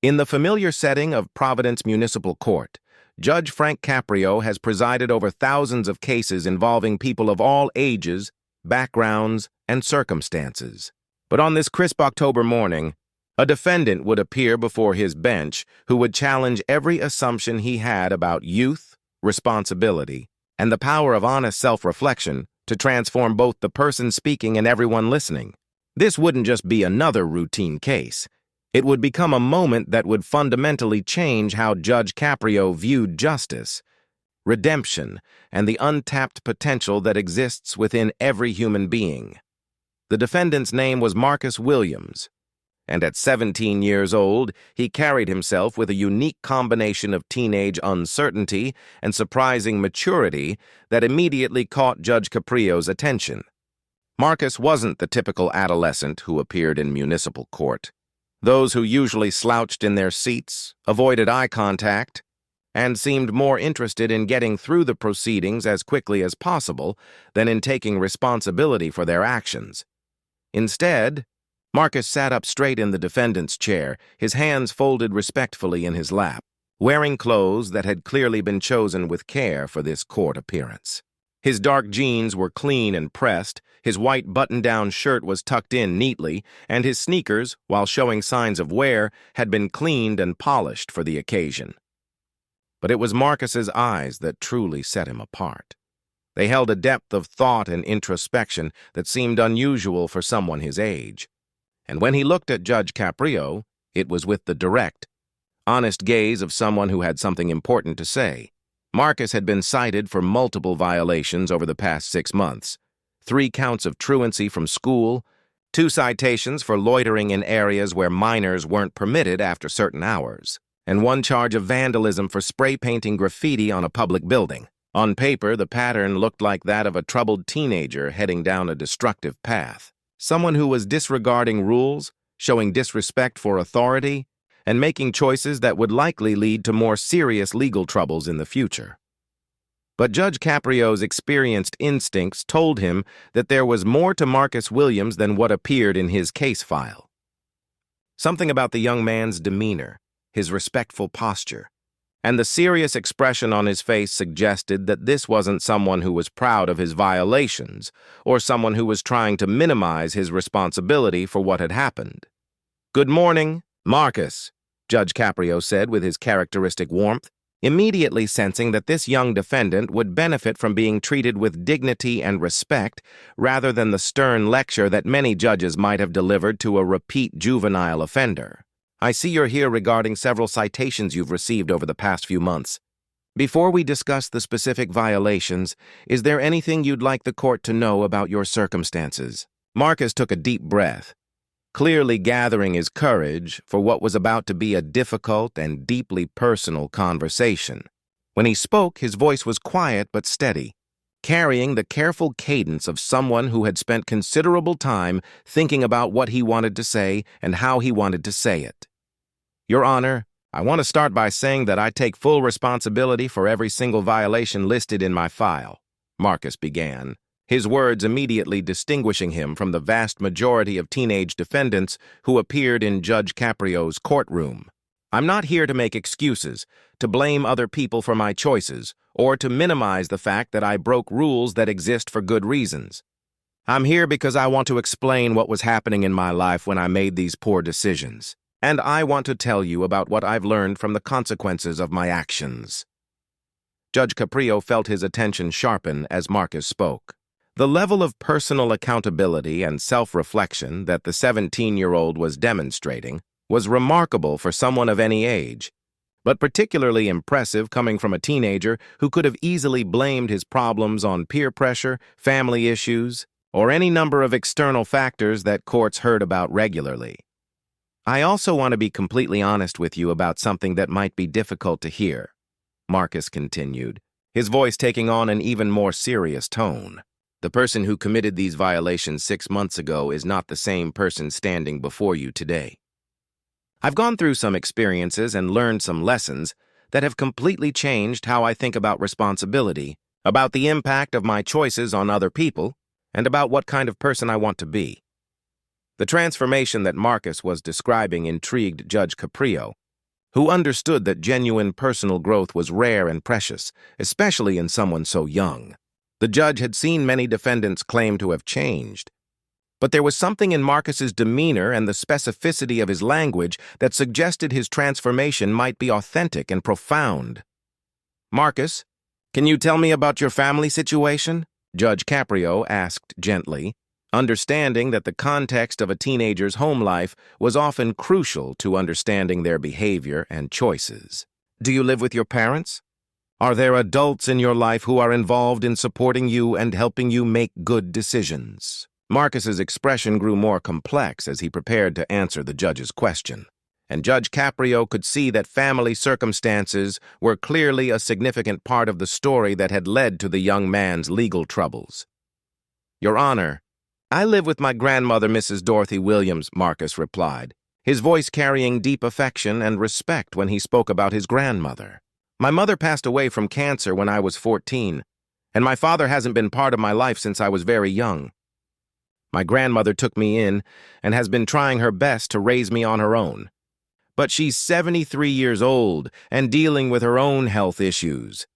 In the familiar setting of Providence Municipal Court, Judge Frank Caprio has presided over thousands of cases involving people of all ages, backgrounds, and circumstances. But on this crisp October morning, a defendant would appear before his bench who would challenge every assumption he had about youth, responsibility, and the power of honest self-reflection to transform both the person speaking and everyone listening. This wouldn't just be another routine case. It would become a moment that would fundamentally change how Judge Caprio viewed justice, redemption, and the untapped potential that exists within every human being. The defendant's name was Marcus Williams, and at 17 years old, he carried himself with a unique combination of teenage uncertainty and surprising maturity that immediately caught Judge Caprio's attention. Marcus wasn't the typical adolescent who appeared in municipal court. Those who usually slouched in their seats, avoided eye contact, and seemed more interested in getting through the proceedings as quickly as possible than in taking responsibility for their actions. Instead, Marcus sat up straight in the defendant's chair, his hands folded respectfully in his lap, wearing clothes that had clearly been chosen with care for this court appearance. His dark jeans were clean and pressed, his white button-down shirt was tucked in neatly, and his sneakers, while showing signs of wear, had been cleaned and polished for the occasion. But it was Marcus's eyes that truly set him apart. They held a depth of thought and introspection that seemed unusual for someone his age. And when he looked at Judge Caprio, it was with the direct, honest gaze of someone who had something important to say. Marcus had been cited for multiple violations over the past 6 months. 3 counts of truancy from school, 2 citations for loitering in areas where minors weren't permitted after certain hours, and 1 charge of vandalism for spray painting graffiti on a public building. On paper, the pattern looked like that of a troubled teenager heading down a destructive path. Someone who was disregarding rules, showing disrespect for authority, and making choices that would likely lead to more serious legal troubles in the future. But Judge Caprio's experienced instincts told him that there was more to Marcus Williams than what appeared in his case file. Something about the young man's demeanor, his respectful posture, and the serious expression on his face suggested that this wasn't someone who was proud of his violations or someone who was trying to minimize his responsibility for what had happened. "Good morning, Marcus," Judge Caprio said with his characteristic warmth, immediately sensing that this young defendant would benefit from being treated with dignity and respect rather than the stern lecture that many judges might have delivered to a repeat juvenile offender. "I see you're here regarding several citations you've received over the past few months. Before we discuss the specific violations, is there anything you'd like the court to know about your circumstances?" Marcus took a deep breath, clearly gathering his courage for what was about to be a difficult and deeply personal conversation. When he spoke, his voice was quiet but steady, carrying the careful cadence of someone who had spent considerable time thinking about what he wanted to say and how he wanted to say it. "Your Honor, I want to start by saying that I take full responsibility for every single violation listed in my file," Marcus began, his words immediately distinguishing him from the vast majority of teenage defendants who appeared in Judge Caprio's courtroom. "I'm not here to make excuses, to blame other people for my choices, or to minimize the fact that I broke rules that exist for good reasons. I'm here because I want to explain what was happening in my life when I made these poor decisions, and I want to tell you about what I've learned from the consequences of my actions." Judge Caprio felt his attention sharpen as Marcus spoke. The level of personal accountability and self-reflection that the 17-year-old was demonstrating was remarkable for someone of any age, but particularly impressive coming from a teenager who could have easily blamed his problems on peer pressure, family issues, or any number of external factors that courts heard about regularly. "I also want to be completely honest with you about something that might be difficult to hear," Marcus continued, his voice taking on an even more serious tone. "The person who committed these violations 6 months ago is not the same person standing before you today. I've gone through some experiences and learned some lessons that have completely changed how I think about responsibility, about the impact of my choices on other people, and about what kind of person I want to be." The transformation that Marcus was describing intrigued Judge Caprio, who understood that genuine personal growth was rare and precious, especially in someone so young. The judge had seen many defendants claim to have changed, but there was something in Marcus's demeanor and the specificity of his language that suggested his transformation might be authentic and profound. "Marcus, can you tell me about your family situation?" Judge Caprio asked gently, understanding that the context of a teenager's home life was often crucial to understanding their behavior and choices. "Do you live with your parents? Are there adults in your life who are involved in supporting you and helping you make good decisions?" Marcus's expression grew more complex as he prepared to answer the judge's question, and Judge Caprio could see that family circumstances were clearly a significant part of the story that had led to the young man's legal troubles. "Your Honor, I live with my grandmother, Mrs. Dorothy Williams," Marcus replied, his voice carrying deep affection and respect when he spoke about his grandmother. "My mother passed away from cancer when I was 14, and my father hasn't been part of my life since I was very young. My grandmother took me in and has been trying her best to raise me on her own. But she's 73 years old and dealing with her own health issues."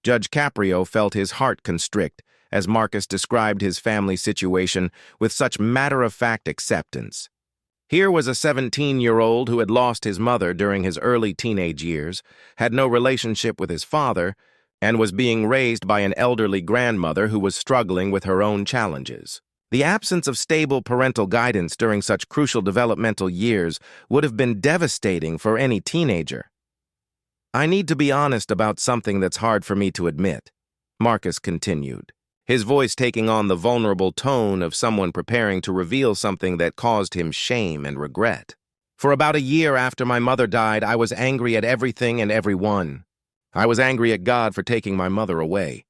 Judge Caprio felt his heart constrict as Marcus described his family situation with such matter-of-fact acceptance. Here was a 17-year-old who had lost his mother during his early teenage years, had no relationship with his father, and was being raised by an elderly grandmother who was struggling with her own challenges. The absence of stable parental guidance during such crucial developmental years would have been devastating for any teenager. "I need to be honest about something that's hard for me to admit," Marcus continued, his voice taking on the vulnerable tone of someone preparing to reveal something that caused him shame and regret. "For about a year after my mother died, I was angry at everything and everyone. I was angry at God for taking my mother away,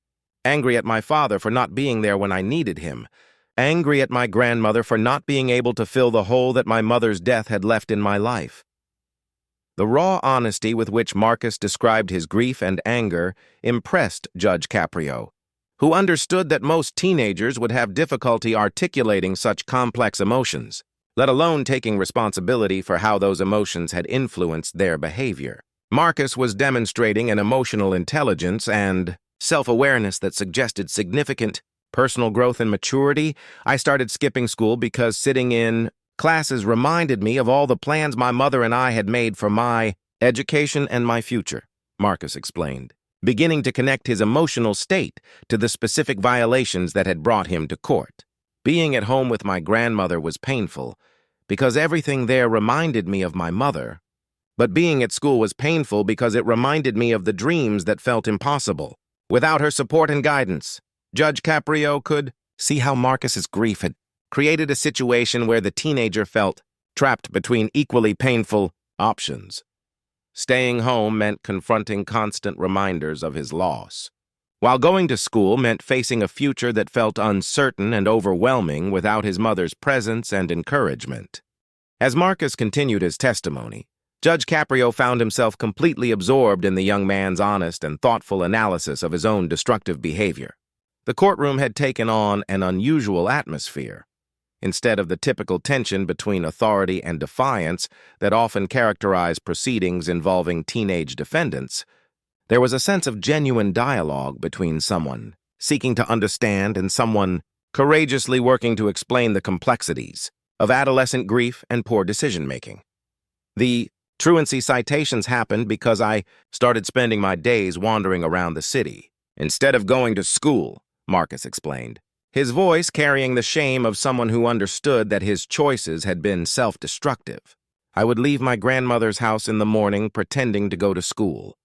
angry at my father for not being there when I needed him, angry at my grandmother for not being able to fill the hole that my mother's death had left in my life." The raw honesty with which Marcus described his grief and anger impressed Judge Caprio, who understood that most teenagers would have difficulty articulating such complex emotions, let alone taking responsibility for how those emotions had influenced their behavior. Marcus was demonstrating an emotional intelligence and self-awareness that suggested significant personal growth and maturity. "I started skipping school because sitting in classes reminded me of all the plans my mother and I had made for my education and my future," Marcus explained, beginning to connect his emotional state to the specific violations that had brought him to court. "Being at home with my grandmother was painful because everything there reminded me of my mother, but being at school was painful because it reminded me of the dreams that felt impossible. Without her support and guidance, Judge Caprio could see how Marcus's grief had created a situation where the teenager felt trapped between equally painful options. Staying home meant confronting constant reminders of his loss, while going to school meant facing a future that felt uncertain and overwhelming without his mother's presence and encouragement. As Marcus continued his testimony, Judge Caprio found himself completely absorbed in the young man's honest and thoughtful analysis of his own destructive behavior. The courtroom had taken on an unusual atmosphere. Instead of the typical tension between authority and defiance that often characterize proceedings involving teenage defendants, there was a sense of genuine dialogue between someone seeking to understand and someone courageously working to explain the complexities of adolescent grief and poor decision-making. "The truancy citations happened because I started spending my days wandering around the city instead of going to school," Marcus explained, his voice carrying the shame of someone who understood that his choices had been self-destructive. "I would leave my grandmother's house in the morning pretending to go to school,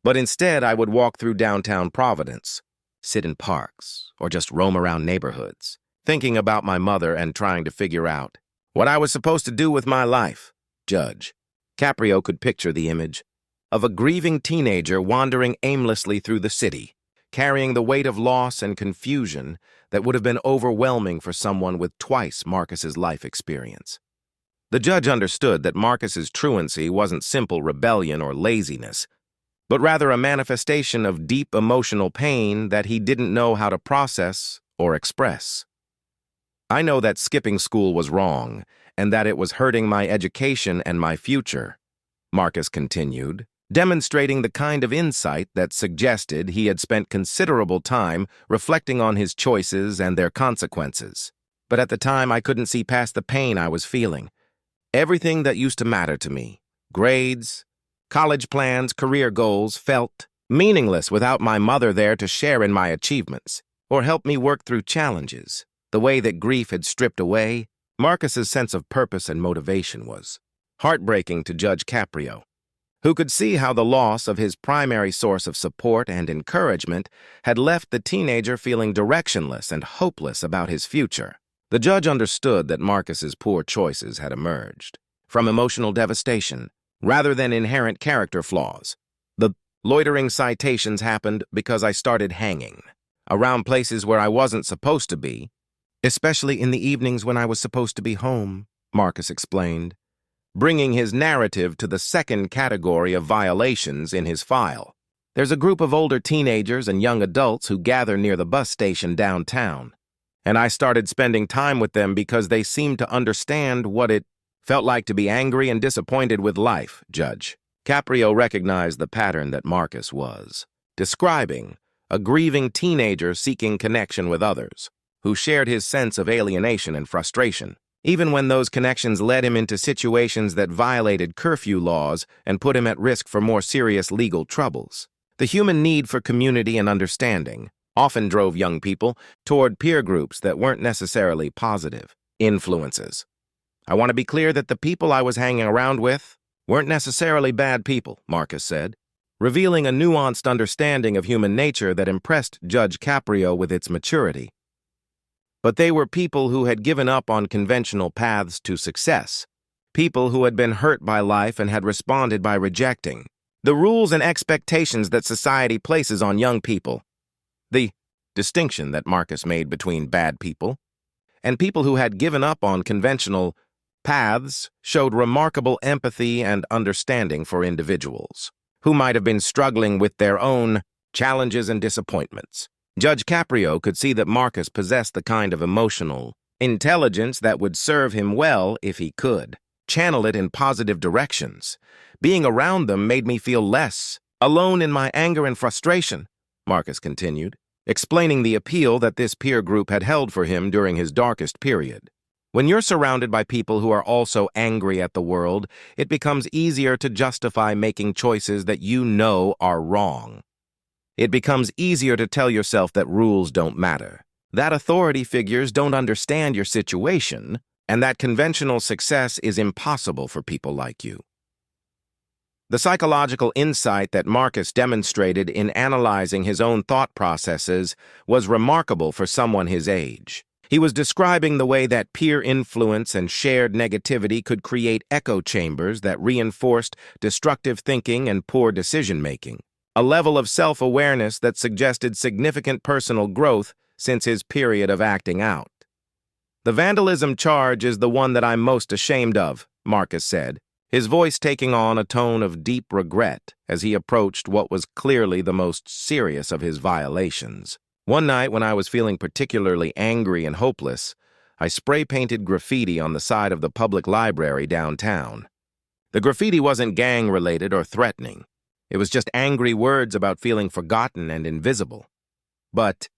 but instead I would walk through downtown Providence, sit in parks, or just roam around neighborhoods, thinking about my mother and trying to figure out what I was supposed to do with my life." Judge Caprio could picture the image of a grieving teenager wandering aimlessly through the city, carrying the weight of loss and confusion that would have been overwhelming for someone with twice Marcus's life experience. The judge understood that Marcus's truancy wasn't simple rebellion or laziness, but rather a manifestation of deep emotional pain that he didn't know how to process or express. "I know that skipping school was wrong, and that it was hurting my education and my future, Marcus continued, demonstrating the kind of insight that suggested he had spent considerable time reflecting on his choices and their consequences. But at the time, I couldn't see past the pain I was feeling. Everything that used to matter to me, grades, college plans, career goals, felt meaningless without my mother there to share in my achievements or help me work through challenges. The way that grief had stripped away, Marcus's sense of purpose and motivation was heartbreaking to Judge Caprio, who could see how the loss of his primary source of support and encouragement had left the teenager feeling directionless and hopeless about his future. The judge understood that Marcus's poor choices had emerged from emotional devastation rather than inherent character flaws. The loitering citations happened because I started hanging around places where I wasn't supposed to be, especially in the evenings when I was supposed to be home, Marcus explained, bringing his narrative to the second category of violations in his file. There's a group of older teenagers and young adults who gather near the bus station downtown, and I started spending time with them because they seemed to understand what it felt like to be angry and disappointed with life, Judge. Caprio recognized the pattern that Marcus was describing, a grieving teenager seeking connection with others, who shared his sense of alienation and frustration, even when those connections led him into situations that violated curfew laws and put him at risk for more serious legal troubles. The human need for community and understanding often drove young people toward peer groups that weren't necessarily positive influences. I want to be clear that the people I was hanging around with weren't necessarily bad people, Marcus said, revealing a nuanced understanding of human nature that impressed Judge Caprio with its maturity. But they were people who had given up on conventional paths to success, people who had been hurt by life and had responded by rejecting the rules and expectations that society places on young people. The distinction that Marcus made between bad people and people who had given up on conventional paths showed remarkable empathy and understanding for individuals who might have been struggling with their own challenges and disappointments. Judge Caprio could see that Marcus possessed the kind of emotional intelligence that would serve him well if he could channel it in positive directions. Being around them made me feel less alone in my anger and frustration, Marcus continued, explaining the appeal that this peer group had held for him during his darkest period. When you're surrounded by people who are also angry at the world, it becomes easier to justify making choices that you know are wrong. It becomes easier to tell yourself that rules don't matter, that authority figures don't understand your situation, and that conventional success is impossible for people like you. The psychological insight that Marcus demonstrated in analyzing his own thought processes was remarkable for someone his age. He was describing the way that peer influence and shared negativity could create echo chambers that reinforced destructive thinking and poor decision-making, a level of self-awareness that suggested significant personal growth since his period of acting out. The vandalism charge is the one that I'm most ashamed of, Marcus said, his voice taking on a tone of deep regret as he approached what was clearly the most serious of his violations. One night when I was feeling particularly angry and hopeless, I spray-painted graffiti on the side of the public library downtown. The graffiti wasn't gang-related or threatening. It was just angry words about feeling forgotten and invisible. But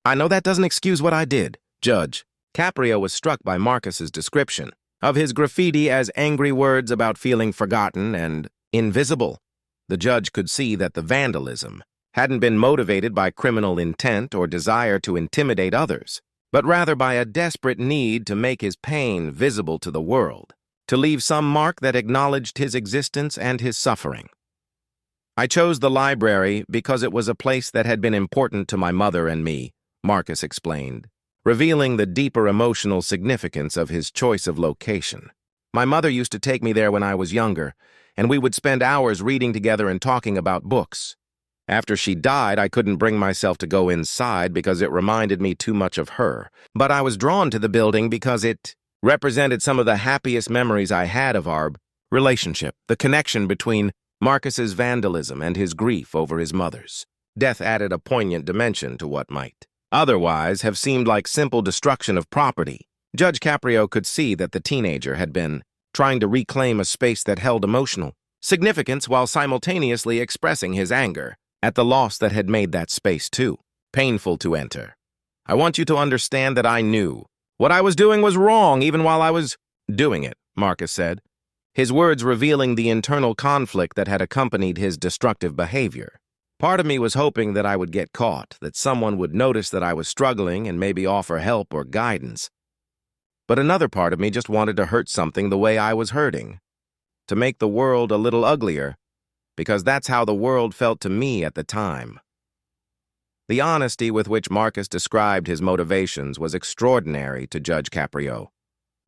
I know that doesn't excuse what I did, Judge. Caprio was struck by Marcus's description of his graffiti as angry words about feeling forgotten and invisible. The judge could see that the vandalism hadn't been motivated by criminal intent or desire to intimidate others, but rather by a desperate need to make his pain visible to the world, to leave some mark that acknowledged his existence and his suffering. I chose the library because it was a place that had been important to my mother and me, Marcus explained, revealing the deeper emotional significance of his choice of location. My mother used to take me there when I was younger, and we would spend hours reading together and talking about books. After she died, I couldn't bring myself to go inside because it reminded me too much of her, but I was drawn to the building because it represented some of the happiest memories I had of our relationship, the connection between Marcus's vandalism and his grief over his mother's death added a poignant dimension to what might otherwise have seemed like simple destruction of property. Judge Caprio could see that the teenager had been trying to reclaim a space that held emotional significance while simultaneously expressing his anger at the loss that had made that space too painful to enter. I want you to understand that I knew what I was doing was wrong even while I was doing it, Marcus said, his words revealing the internal conflict that had accompanied his destructive behavior. Part of me was hoping that I would get caught, that someone would notice that I was struggling and maybe offer help or guidance. But another part of me just wanted to hurt something the way I was hurting, to make the world a little uglier, because that's how the world felt to me at the time. The honesty with which Marcus described his motivations was extraordinary to Judge Caprio,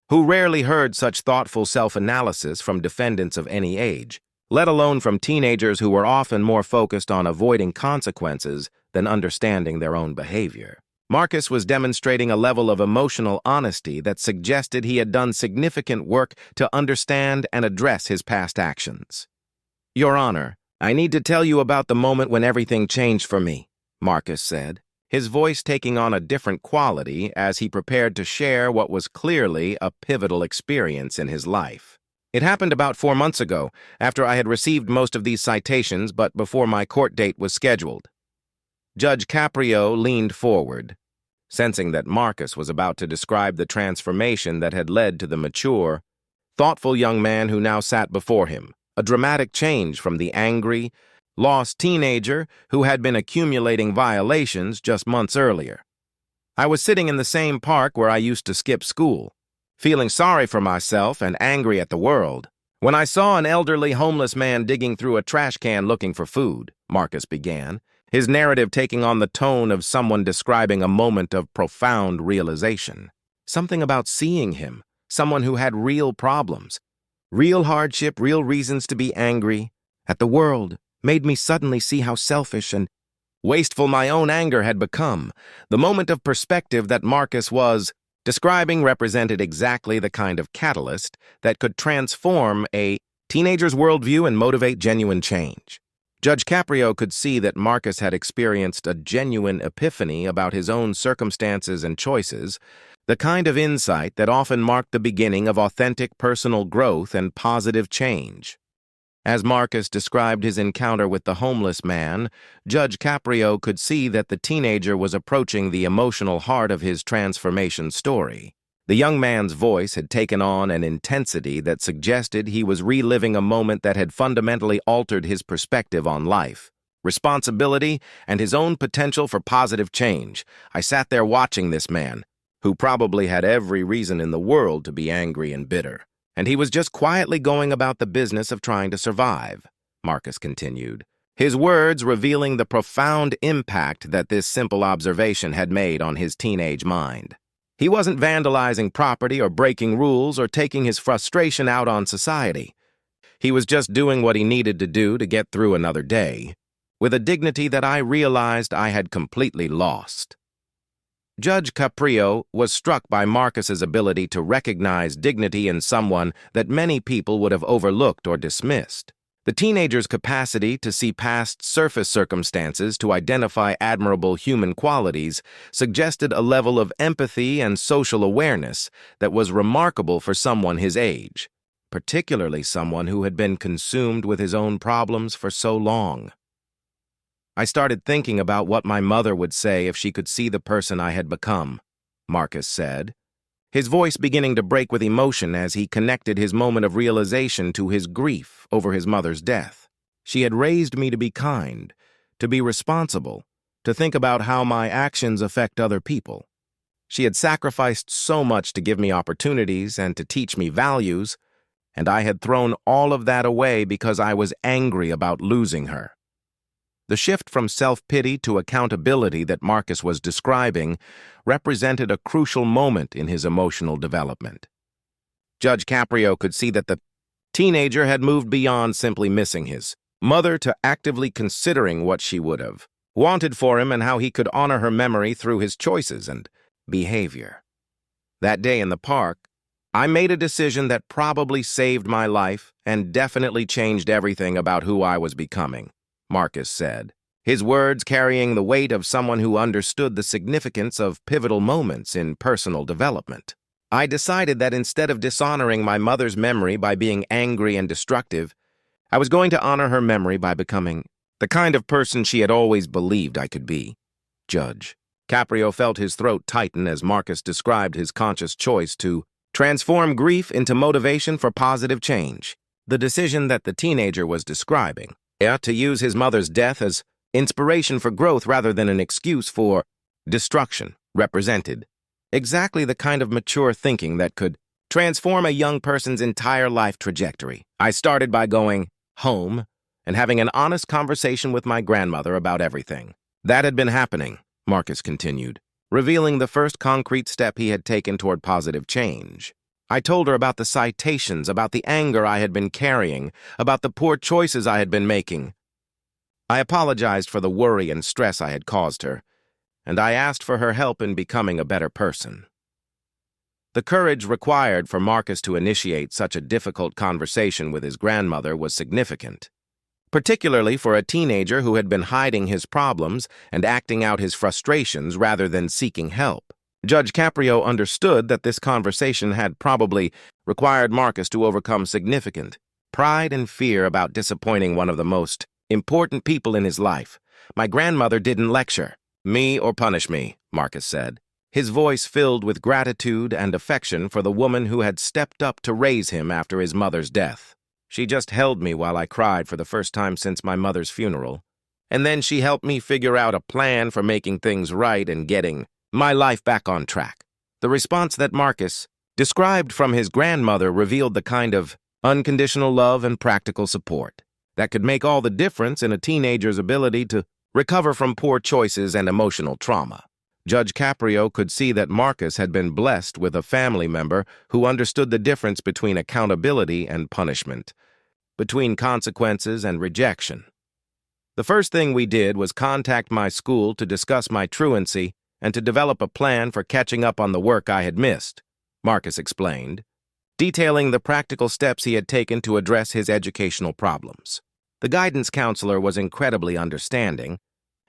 who rarely heard such thoughtful self-analysis from defendants of any age, let alone from teenagers who were often more focused on avoiding consequences than understanding their own behavior. Marcus was demonstrating a level of emotional honesty that suggested he had done significant work to understand and address his past actions. "Your Honor, I need to tell you about the moment when everything changed for me," Marcus said, his voice taking on a different quality as he prepared to share what was clearly a pivotal experience in his life. "It happened about 4 months ago, after I had received most of these citations but before my court date was scheduled." Judge Caprio leaned forward, sensing that Marcus was about to describe the transformation that had led to the mature, thoughtful young man who now sat before him, a dramatic change from the angry, lost teenager who had been accumulating violations just months earlier. "I was sitting in the same park where I used to skip school, feeling sorry for myself and angry at the world, when I saw an elderly homeless man digging through a trash can looking for food," Marcus began, his narrative taking on the tone of someone describing a moment of profound realization. Something about seeing him, someone who had real problems, real hardship, real reasons to be angry at the world, made me suddenly see how selfish and wasteful my own anger had become. The moment of perspective that Marcus was describing represented exactly the kind of catalyst that could transform a teenager's worldview and motivate genuine change. Judge Caprio could see that Marcus had experienced a genuine epiphany about his own circumstances and choices, the kind of insight that often marked the beginning of authentic personal growth and positive change. As Marcus described his encounter with the homeless man, Judge Caprio could see that the teenager was approaching the emotional heart of his transformation story. The young man's voice had taken on an intensity that suggested he was reliving a moment that had fundamentally altered his perspective on life, responsibility, and his own potential for positive change. I sat there watching this man, who probably had every reason in the world to be angry and bitter. And he was just quietly going about the business of trying to survive, Marcus continued, his words revealing the profound impact that this simple observation had made on his teenage mind. He wasn't vandalizing property or breaking rules or taking his frustration out on society. He was just doing what he needed to do to get through another day, with a dignity that I realized I had completely lost. Judge Caprio was struck by Marcus's ability to recognize dignity in someone that many people would have overlooked or dismissed. The teenager's capacity to see past surface circumstances to identify admirable human qualities suggested a level of empathy and social awareness that was remarkable for someone his age, particularly someone who had been consumed with his own problems for so long. "I started thinking about what my mother would say if she could see the person I had become," Marcus said, his voice beginning to break with emotion as he connected his moment of realization to his grief over his mother's death. "She had raised me to be kind, to be responsible, to think about how my actions affect other people. She had sacrificed so much to give me opportunities and to teach me values, and I had thrown all of that away because I was angry about losing her." The shift from self-pity to accountability that Marcus was describing represented a crucial moment in his emotional development. Judge Caprio could see that the teenager had moved beyond simply missing his mother to actively considering what she would have wanted for him and how he could honor her memory through his choices and behavior. "That day in the park, I made a decision that probably saved my life and definitely changed everything about who I was becoming," Marcus said, his words carrying the weight of someone who understood the significance of pivotal moments in personal development. "I decided that instead of dishonoring my mother's memory by being angry and destructive, I was going to honor her memory by becoming the kind of person she had always believed I could be. Judge. Caprio felt his throat tighten as Marcus described his conscious choice to transform grief into motivation for positive change. The decision that the teenager was describing, to use his mother's death as inspiration for growth rather than an excuse for destruction, represented exactly the kind of mature thinking that could transform a young person's entire life trajectory. I started by going home and having an honest conversation with my grandmother about everything. That had been happening, Marcus continued, revealing the first concrete step he had taken toward positive change. I told her about the citations, about the anger I had been carrying, about the poor choices I had been making. I apologized for the worry and stress I had caused her, and I asked for her help in becoming a better person. The courage required for Marcus to initiate such a difficult conversation with his grandmother was significant, particularly for a teenager who had been hiding his problems and acting out his frustrations rather than seeking help. Judge Caprio understood that this conversation had probably required Marcus to overcome significant pride and fear about disappointing one of the most important people in his life. My grandmother didn't lecture me or punish me, Marcus said, his voice filled with gratitude and affection for the woman who had stepped up to raise him after his mother's death. She just held me while I cried for the first time since my mother's funeral, and then she helped me figure out a plan for making things right and getting my life back on track. The response that Marcus described from his grandmother revealed the kind of unconditional love and practical support that could make all the difference in a teenager's ability to recover from poor choices and emotional trauma. Judge Caprio could see that Marcus had been blessed with a family member who understood the difference between accountability and punishment, between consequences and rejection. The first thing we did was contact my school to discuss my truancy and to develop a plan for catching up on the work I had missed, Marcus explained, detailing the practical steps he had taken to address his educational problems. The guidance counselor was incredibly understanding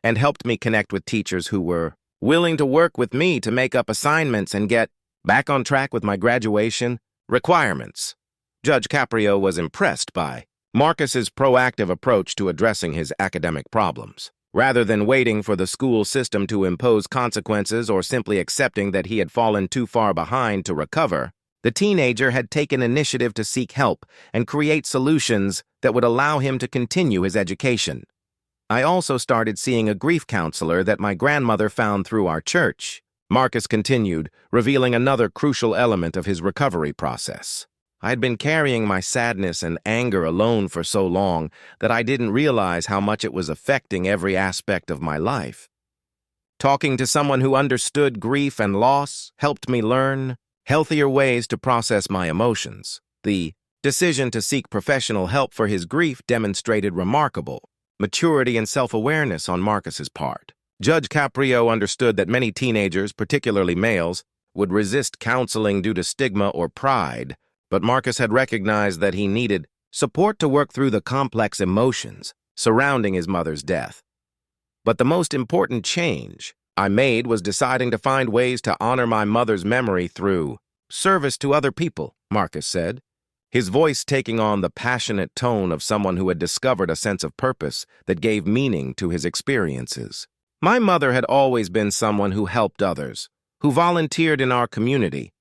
and helped me connect with teachers who were willing to work with me to make up assignments and get back on track with my graduation requirements. Judge Caprio was impressed by Marcus's proactive approach to addressing his academic problems. Rather than waiting for the school system to impose consequences or simply accepting that he had fallen too far behind to recover, the teenager had taken initiative to seek help and create solutions that would allow him to continue his education. I also started seeing a grief counselor that my grandmother found through our church, Marcus continued, revealing another crucial element of his recovery process. I had been carrying my sadness and anger alone for so long that I didn't realize how much it was affecting every aspect of my life. Talking to someone who understood grief and loss helped me learn healthier ways to process my emotions. The decision to seek professional help for his grief demonstrated remarkable maturity and self-awareness on Marcus's part. Judge Caprio understood that many teenagers, particularly males, would resist counseling due to stigma or pride, but Marcus had recognized that he needed support to work through the complex emotions surrounding his mother's death. But the most important change I made was deciding to find ways to honor my mother's memory through service to other people, Marcus said, his voice taking on the passionate tone of someone who had discovered a sense of purpose that gave meaning to his experiences. My mother had always been someone who helped others, who volunteered in our community,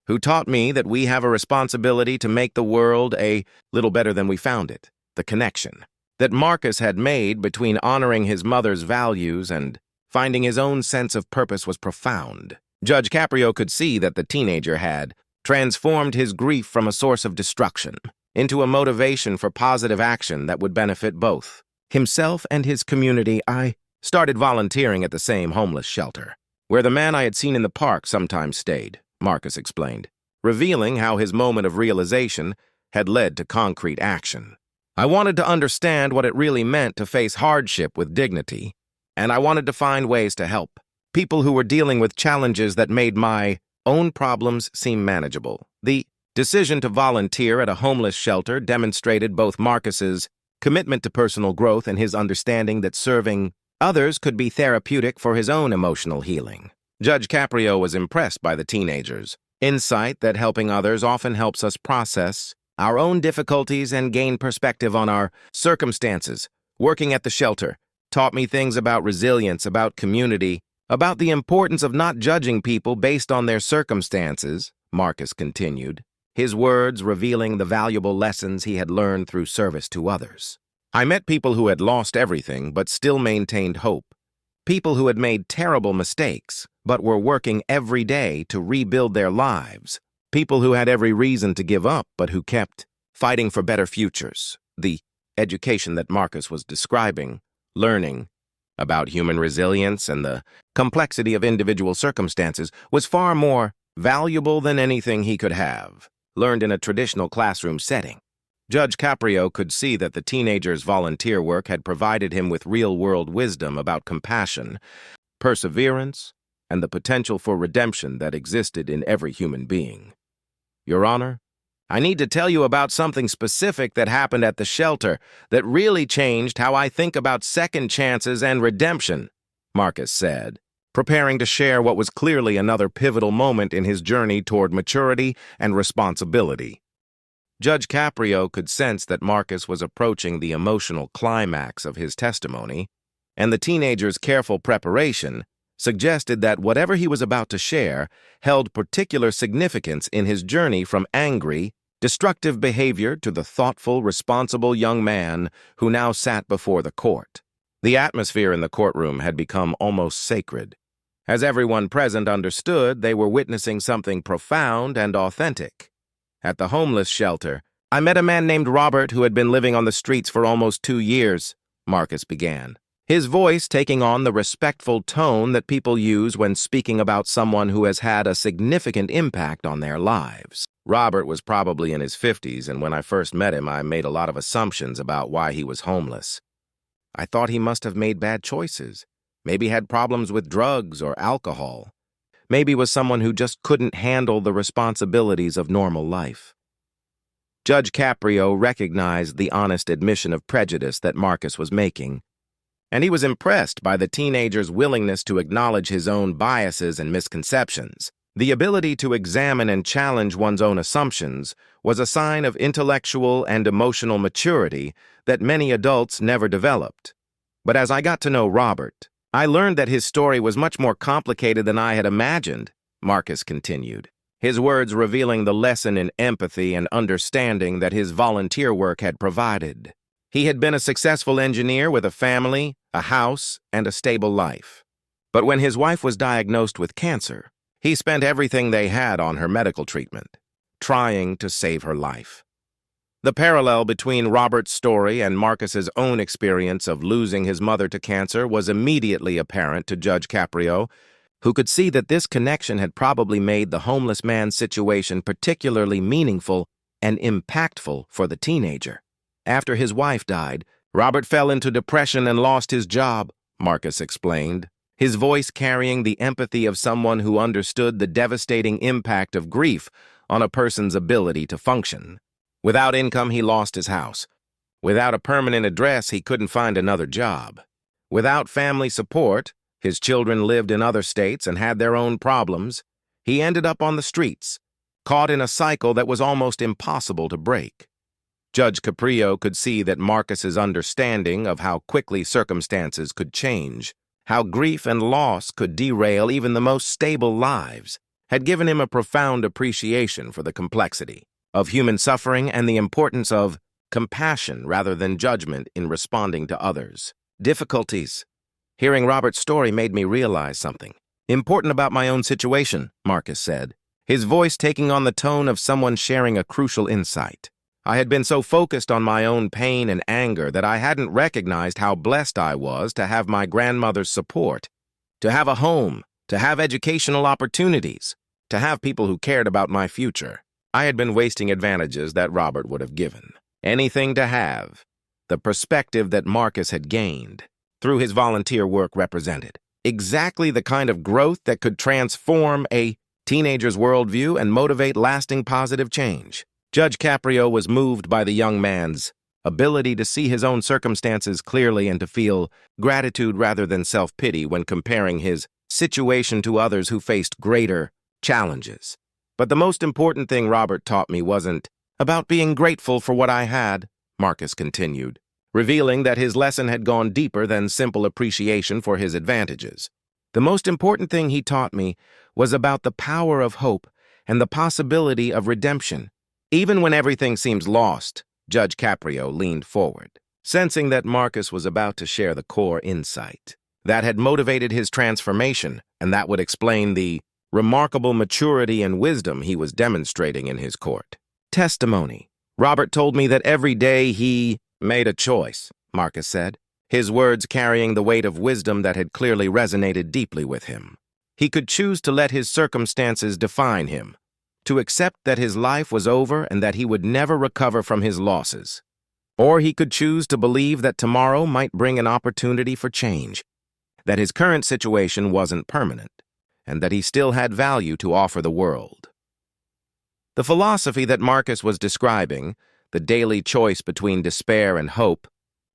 who taught me that we have a responsibility to make the world a little better than we found it. The connection that Marcus had made between honoring his mother's values and finding his own sense of purpose was profound. Judge Caprio could see that the teenager had transformed his grief from a source of destruction into a motivation for positive action that would benefit both himself and his community. I started volunteering at the same homeless shelter, where the man I had seen in the park sometimes stayed, Marcus explained, revealing how his moment of realization had led to concrete action. I wanted to understand what it really meant to face hardship with dignity, and I wanted to find ways to help people who were dealing with challenges that made my own problems seem manageable. The decision to volunteer at a homeless shelter demonstrated both Marcus's commitment to personal growth and his understanding that serving others could be therapeutic for his own emotional healing. Judge Caprio was impressed by the teenager's insight that helping others often helps us process our own difficulties and gain perspective on our circumstances. Working at the shelter taught me things about resilience, about community, about the importance of not judging people based on their circumstances, Marcus continued, his words revealing the valuable lessons he had learned through service to others. I met people who had lost everything but still maintained hope. People who had made terrible mistakes but were working every day to rebuild their lives. People who had every reason to give up but who kept fighting for better futures. The education that Marcus was describing, learning about human resilience and the complexity of individual circumstances, was far more valuable than anything he could have learned in a traditional classroom setting. Judge Caprio could see that the teenager's volunteer work had provided him with real-world wisdom about compassion, perseverance, and the potential for redemption that existed in every human being. Your Honor, I need to tell you about something specific that happened at the shelter that really changed how I think about second chances and redemption, Marcus said, preparing to share what was clearly another pivotal moment in his journey toward maturity and responsibility. Judge Caprio could sense that Marcus was approaching the emotional climax of his testimony, and the teenager's careful preparation suggested that whatever he was about to share held particular significance in his journey from angry, destructive behavior to the thoughtful, responsible young man who now sat before the court. The atmosphere in the courtroom had become almost sacred. As everyone present understood, they were witnessing something profound and authentic. At the homeless shelter, I met a man named Robert who had been living on the streets for almost 2 years, Marcus began, his voice taking on the respectful tone that people use when speaking about someone who has had a significant impact on their lives. Robert was probably in his 50s, and when I first met him, I made a lot of assumptions about why he was homeless. I thought he must have made bad choices, maybe had problems with drugs or alcohol, maybe was someone who just couldn't handle the responsibilities of normal life. Judge Caprio recognized the honest admission of prejudice that Marcus was making, and he was impressed by the teenager's willingness to acknowledge his own biases and misconceptions. The ability to examine and challenge one's own assumptions was a sign of intellectual and emotional maturity that many adults never developed. But as I got to know Robert, I learned that his story was much more complicated than I had imagined, Marcus continued, his words revealing the lesson in empathy and understanding that his volunteer work had provided. He had been a successful engineer with a family, a house, and a stable life. But when his wife was diagnosed with cancer, he spent everything they had on her medical treatment, trying to save her life. The parallel between Robert's story and Marcus's own experience of losing his mother to cancer was immediately apparent to Judge Caprio, who could see that this connection had probably made the homeless man's situation particularly meaningful and impactful for the teenager. After his wife died, Robert fell into depression and lost his job, Marcus explained, his voice carrying the empathy of someone who understood the devastating impact of grief on a person's ability to function. Without income, he lost his house. Without a permanent address, he couldn't find another job. Without family support, his children lived in other states and had their own problems. He ended up on the streets, caught in a cycle that was almost impossible to break. Judge Caprio could see that Marcus's understanding of how quickly circumstances could change, how grief and loss could derail even the most stable lives, had given him a profound appreciation for the complexity of human suffering and the importance of compassion rather than judgment in responding to others' difficulties. Hearing Robert's story made me realize something important about my own situation, Marcus said, his voice taking on the tone of someone sharing a crucial insight. I had been so focused on my own pain and anger that I hadn't recognized how blessed I was to have my grandmother's support, to have a home, to have educational opportunities, to have people who cared about my future. I had been wasting advantages that Robert would have given. Anything to have the perspective that Marcus had gained through his volunteer work represented exactly the kind of growth that could transform a teenager's worldview and motivate lasting positive change. Judge Caprio was moved by the young man's ability to see his own circumstances clearly and to feel gratitude rather than self-pity when comparing his situation to others who faced greater challenges. But the most important thing Robert taught me wasn't About being grateful for what I had, Marcus continued, revealing that his lesson had gone deeper than simple appreciation for his advantages. The most important thing he taught me was about the power of hope and the possibility of redemption. Even when everything seems lost, Judge Caprio leaned forward, sensing that Marcus was about to share the core insight that had motivated his transformation, and that would explain the remarkable maturity and wisdom he was demonstrating in his court. Testimony. Robert told me that every day he made a choice, Marcus said, his words carrying the weight of wisdom that had clearly resonated deeply with him. He could choose to let his circumstances define him, to accept that his life was over and that he would never recover from his losses. Or he could choose to believe that tomorrow might bring an opportunity for change, that his current situation wasn't permanent, and that he still had value to offer the world. The philosophy that Marcus was describing, the daily choice between despair and hope,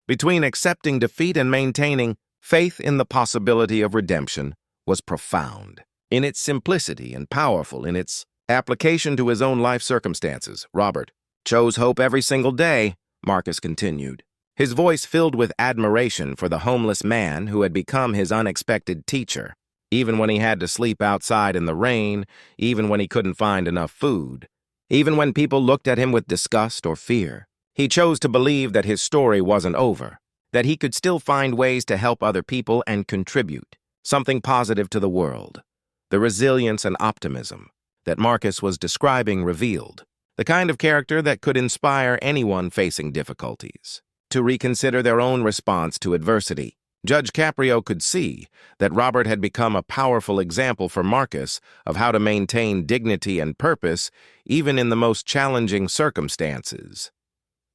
between accepting defeat and maintaining faith in the possibility of redemption, was profound. In its simplicity and powerful in its application to his own life circumstances, Robert chose hope every single day, Marcus continued, his voice filled with admiration for the homeless man who had become his unexpected teacher. Even when he had to sleep outside in the rain, even when he couldn't find enough food, even when people looked at him with disgust or fear, he chose to believe that his story wasn't over, that he could still find ways to help other people and contribute something positive to the world. The resilience and optimism that Marcus was describing revealed the kind of character that could inspire anyone facing difficulties to reconsider their own response to adversity. Judge Caprio could see that Robert had become a powerful example for Marcus of how to maintain dignity and purpose even in the most challenging circumstances.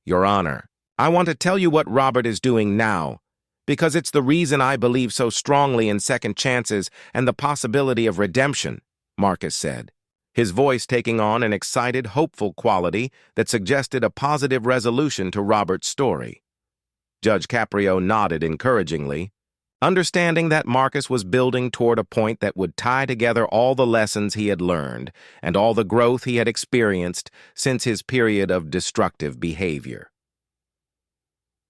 Your Honor, I want to tell you what Robert is doing now, because it's the reason I believe so strongly in second chances and the possibility of redemption, Marcus said, his voice taking on an excited, hopeful quality that suggested a positive resolution to Robert's story. Judge Caprio nodded encouragingly, understanding that Marcus was building toward a point that would tie together all the lessons he had learned and all the growth he had experienced since his period of destructive behavior.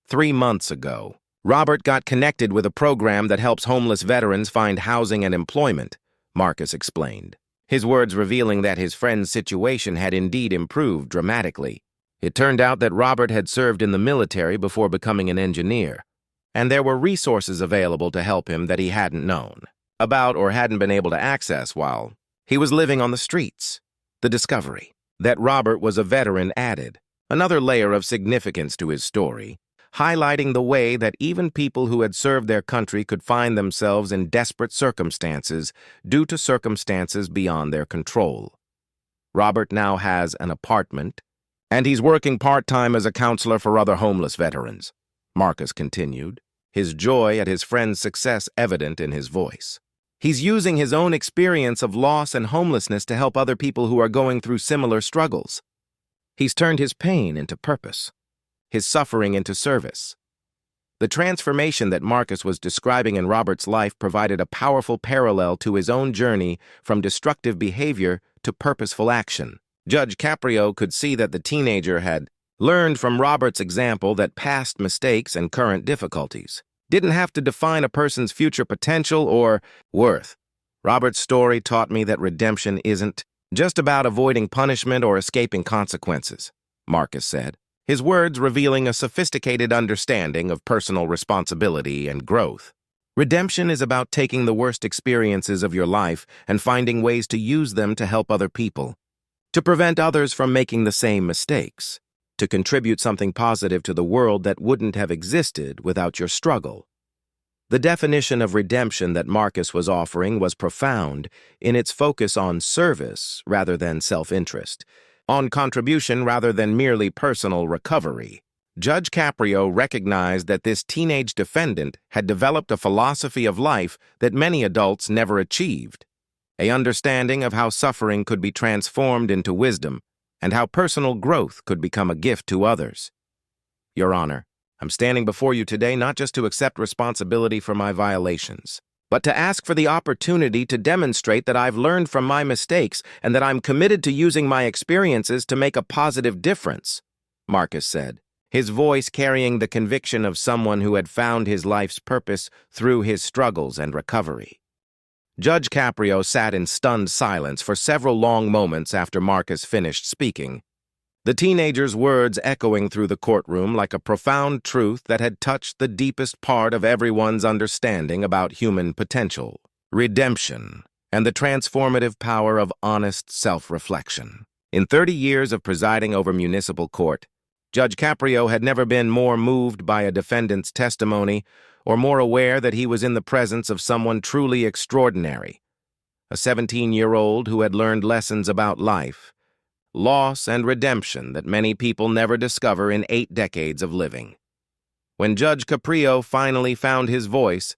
3 months ago, Robert got connected with a program that helps homeless veterans find housing and employment, Marcus explained, his words revealing that his friend's situation had indeed improved dramatically. It turned out that Robert had served in the military before becoming an engineer, and there were resources available to help him that he hadn't known about or hadn't been able to access while he was living on the streets. The discovery that Robert was a veteran added another layer of significance to his story, highlighting the way that even people who had served their country could find themselves in desperate circumstances due to circumstances beyond their control. Robert now has an apartment, and he's working part-time as a counselor for other homeless veterans, Marcus continued, his joy at his friend's success evident in his voice. He's using his own experience of loss and homelessness to help other people who are going through similar struggles. He's turned his pain into purpose, his suffering into service. The transformation that Marcus was describing in Robert's life provided a powerful parallel to his own journey from destructive behavior to purposeful action. Judge Caprio could see that the teenager had learned from Robert's example that past mistakes and current difficulties didn't have to define a person's future potential or worth. Robert's story taught me that redemption isn't just about avoiding punishment or escaping consequences, Marcus said, his words revealing a sophisticated understanding of personal responsibility and growth. Redemption is about taking the worst experiences of your life and finding ways to use them to help other people, to prevent others from making the same mistakes, to contribute something positive to the world that wouldn't have existed without your struggle. The definition of redemption that Marcus was offering was profound in its focus on service rather than self-interest, on contribution rather than merely personal recovery. Judge Caprio recognized that this teenage defendant had developed a philosophy of life that many adults never achieved, an understanding of how suffering could be transformed into wisdom and how personal growth could become a gift to others. Your Honor, I'm standing before you today not just to accept responsibility for my violations, but to ask for the opportunity to demonstrate that I've learned from my mistakes and that I'm committed to using my experiences to make a positive difference," Marcus said, his voice carrying the conviction of someone who had found his life's purpose through his struggles and recovery. Judge Caprio sat in stunned silence for several long moments after Marcus finished speaking, the teenager's words echoing through the courtroom like a profound truth that had touched the deepest part of everyone's understanding about human potential, redemption, and the transformative power of honest self-reflection. In 30 years of presiding over municipal court, Judge Caprio had never been more moved by a defendant's testimony or more aware that he was in the presence of someone truly extraordinary, a 17-year-old who had learned lessons about life, loss, and redemption that many people never discover in 8 decades of living. When Judge Caprio finally found his voice,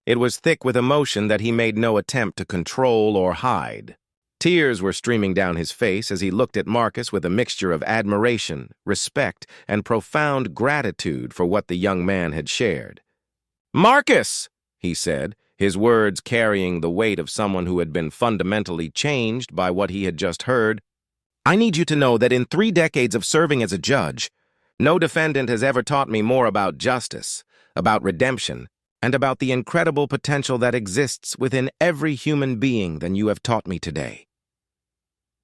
it was thick with emotion that he made no attempt to control or hide. Tears were streaming down his face as he looked at Marcus with a mixture of admiration, respect, and profound gratitude for what the young man had shared. "Marcus," he said, his words carrying the weight of someone who had been fundamentally changed by what he had just heard, "I need you to know that in 3 decades of serving as a judge, no defendant has ever taught me more about justice, about redemption, and about the incredible potential that exists within every human being than you have taught me today."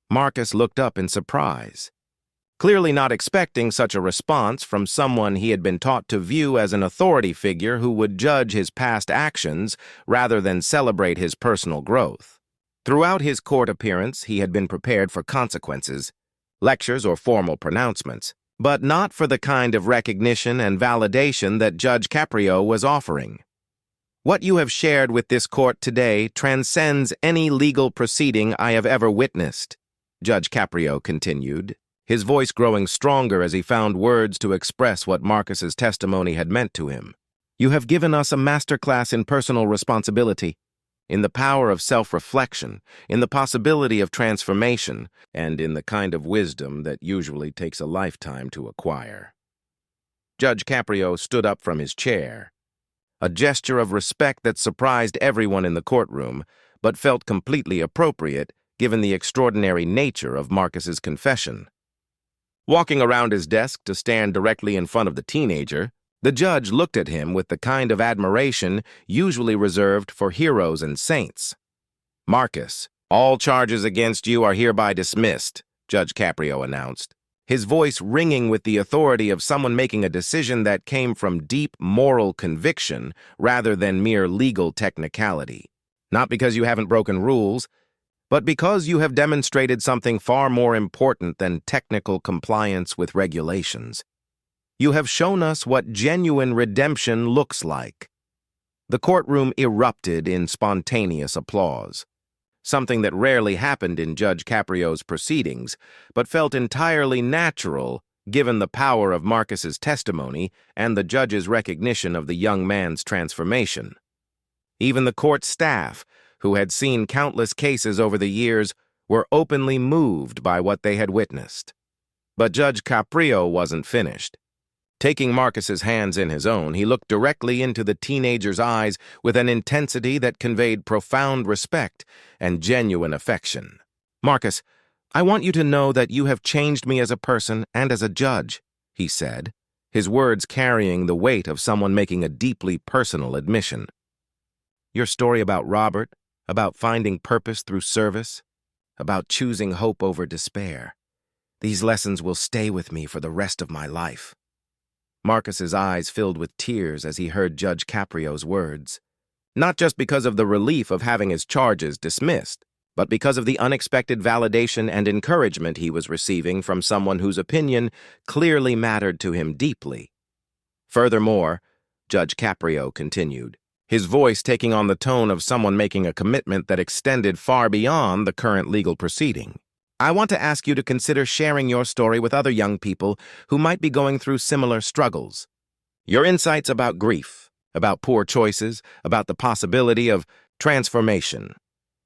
Marcus looked up in surprise, clearly not expecting such a response from someone he had been taught to view as an authority figure who would judge his past actions rather than celebrate his personal growth. Throughout his court appearance, he had been prepared for consequences, lectures or formal pronouncements, but not for the kind of recognition and validation that Judge Caprio was offering. "What you have shared with this court today transcends any legal proceeding I have ever witnessed," Judge Caprio continued, his voice growing stronger as he found words to express what Marcus's testimony had meant to him. "You have given us a masterclass in personal responsibility, in the power of self-reflection, in the possibility of transformation, and in the kind of wisdom that usually takes a lifetime to acquire." Judge Caprio stood up from his chair, a gesture of respect that surprised everyone in the courtroom, but felt completely appropriate given the extraordinary nature of Marcus's confession. Walking around his desk to stand directly in front of the teenager, the judge looked at him with the kind of admiration usually reserved for heroes and saints. "Marcus, all charges against you are hereby dismissed," Judge Caprio announced, his voice ringing with the authority of someone making a decision that came from deep moral conviction rather than mere legal technicality. "Not because you haven't broken rules, but because you have demonstrated something far more important than technical compliance with regulations. You have shown us what genuine redemption looks like." The courtroom erupted in spontaneous applause, something that rarely happened in Judge Caprio's proceedings, but felt entirely natural given the power of Marcus's testimony and the judge's recognition of the young man's transformation. Even the court staff, who had seen countless cases over the years, were openly moved by what they had witnessed. But Judge Caprio wasn't finished. Taking Marcus's hands in his own, he looked directly into the teenager's eyes with an intensity that conveyed profound respect and genuine affection. "Marcus, I want you to know that you have changed me as a person and as a judge," he said, his words carrying the weight of someone making a deeply personal admission. "Your story about Robert, about finding purpose through service, about choosing hope over despair, these lessons will stay with me for the rest of my life." Marcus's eyes filled with tears as he heard Judge Caprio's words, not just because of the relief of having his charges dismissed, but because of the unexpected validation and encouragement he was receiving from someone whose opinion clearly mattered to him deeply. Furthermore, Judge Caprio continued, his voice taking on the tone of someone making a commitment that extended far beyond the current legal proceeding, "I want to ask you to consider sharing your story with other young people who might be going through similar struggles. Your insights about grief, about poor choices, about the possibility of transformation.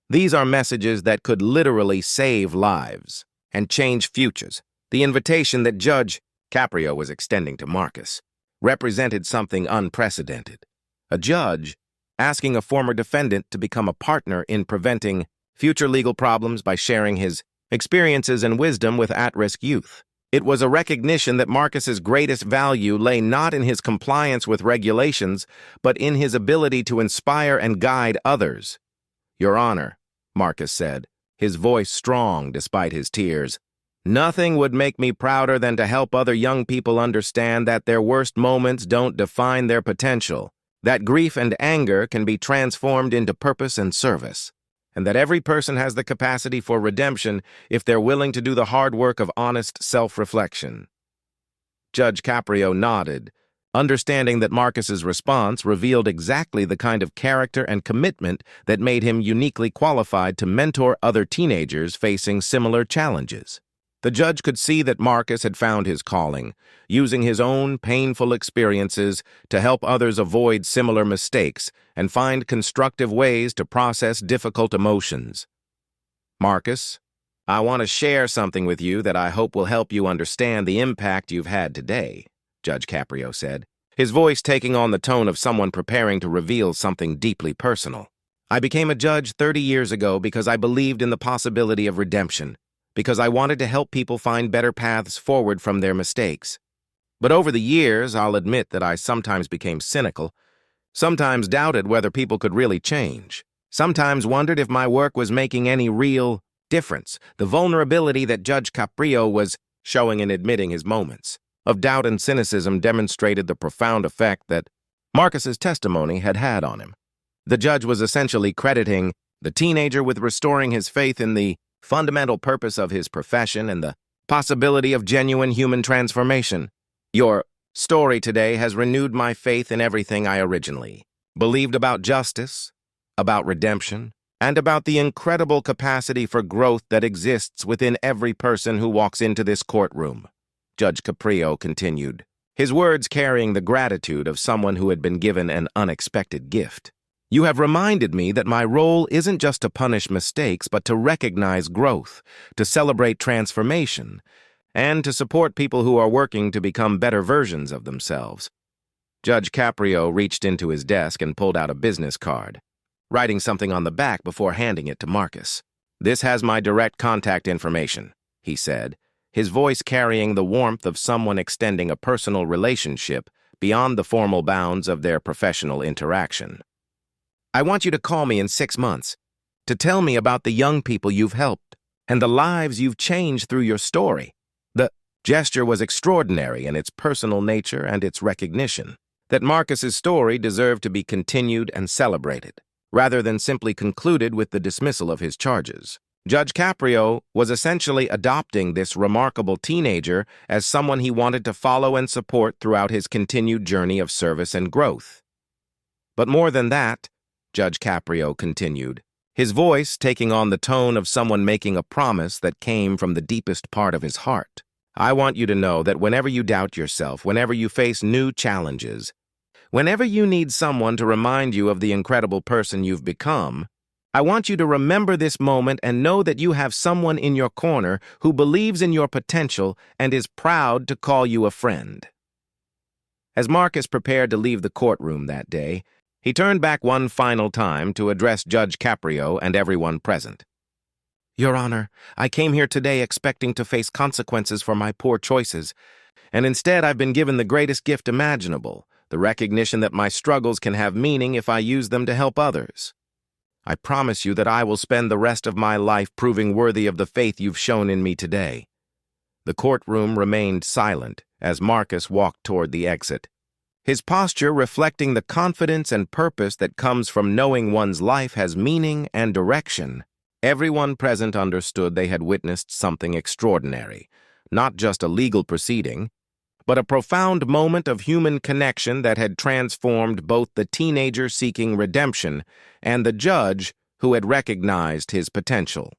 These are messages that could literally save lives and change futures." The invitation that Judge Caprio was extending to Marcus represented something unprecedented. A judge, asking a former defendant to become a partner in preventing future legal problems by sharing his experiences and wisdom with at-risk youth. It was a recognition that Marcus's greatest value lay not in his compliance with regulations, but in his ability to inspire and guide others. "Your Honor," Marcus said, his voice strong despite his tears, "nothing would make me prouder than to help other young people understand that their worst moments don't define their potential, that grief and anger can be transformed into purpose and service, and that every person has the capacity for redemption if they're willing to do the hard work of honest self-reflection." Judge Caprio nodded, understanding that Marcus's response revealed exactly the kind of character and commitment that made him uniquely qualified to mentor other teenagers facing similar challenges. The judge could see that Marcus had found his calling, using his own painful experiences to help others avoid similar mistakes and find constructive ways to process difficult emotions. "Marcus, I want to share something with you that I hope will help you understand the impact you've had today," Judge Caprio said, his voice taking on the tone of someone preparing to reveal something deeply personal. "I became a judge 30 years ago because I believed in the possibility of redemption, because I wanted to help people find better paths forward from their mistakes. But over the years, I'll admit that I sometimes became cynical, sometimes doubted whether people could really change, sometimes wondered if my work was making any real difference." The vulnerability that Judge Caprio was showing in admitting his moments of doubt and cynicism demonstrated the profound effect that Marcus's testimony had had on him. The judge was essentially crediting the teenager with restoring his faith in the fundamental purpose of his profession and the possibility of genuine human transformation. "Your story today has renewed my faith in everything I originally believed about justice, about redemption, and about the incredible capacity for growth that exists within every person who walks into this courtroom," Judge Caprio continued, his words carrying the gratitude of someone who had been given an unexpected gift. "You have reminded me that my role isn't just to punish mistakes, but to recognize growth, to celebrate transformation, and to support people who are working to become better versions of themselves." Judge Caprio reached into his desk and pulled out a business card, writing something on the back before handing it to Marcus. "This has my direct contact information," he said, his voice carrying the warmth of someone extending a personal relationship beyond the formal bounds of their professional interaction. "I want you to call me in 6 months to tell me about the young people you've helped and the lives you've changed through your story." The gesture was extraordinary in its personal nature and its recognition that Marcus's story deserved to be continued and celebrated, rather than simply concluded with the dismissal of his charges. Judge Caprio was essentially adopting this remarkable teenager as someone he wanted to follow and support throughout his continued journey of service and growth. "But more than that," Judge Caprio continued, his voice taking on the tone of someone making a promise that came from the deepest part of his heart, "I want you to know that whenever you doubt yourself, whenever you face new challenges, whenever you need someone to remind you of the incredible person you've become, I want you to remember this moment and know that you have someone in your corner who believes in your potential and is proud to call you a friend." As Marcus prepared to leave the courtroom that day, he turned back one final time to address Judge Caprio and everyone present. "Your Honor, I came here today expecting to face consequences for my poor choices, and instead I've been given the greatest gift imaginable, the recognition that my struggles can have meaning if I use them to help others. I promise you that I will spend the rest of my life proving worthy of the faith you've shown in me today." The courtroom remained silent as Marcus walked toward the exit, his posture reflecting the confidence and purpose that comes from knowing one's life has meaning and direction. Everyone present understood they had witnessed something extraordinary, not just a legal proceeding, but a profound moment of human connection that had transformed both the teenager seeking redemption and the judge who had recognized his potential.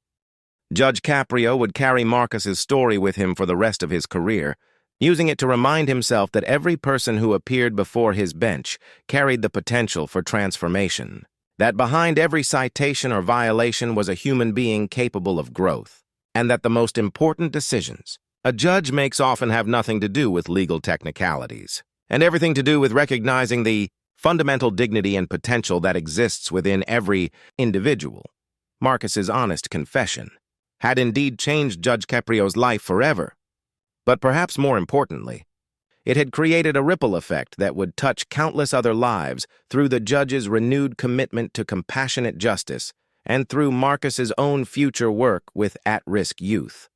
Judge Caprio would carry Marcus's story with him for the rest of his career, using it to remind himself that every person who appeared before his bench carried the potential for transformation, that behind every citation or violation was a human being capable of growth, and that the most important decisions a judge makes often have nothing to do with legal technicalities, and everything to do with recognizing the fundamental dignity and potential that exists within every individual. Marcus's honest confession had indeed changed Judge Caprio's life forever. But perhaps more importantly, it had created a ripple effect that would touch countless other lives through the judge's renewed commitment to compassionate justice and through Marcus's own future work with at-risk youth.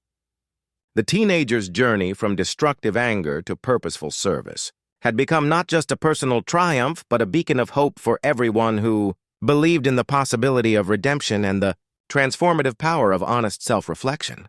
The teenager's journey from destructive anger to purposeful service had become not just a personal triumph, but a beacon of hope for everyone who believed in the possibility of redemption and the transformative power of honest self-reflection.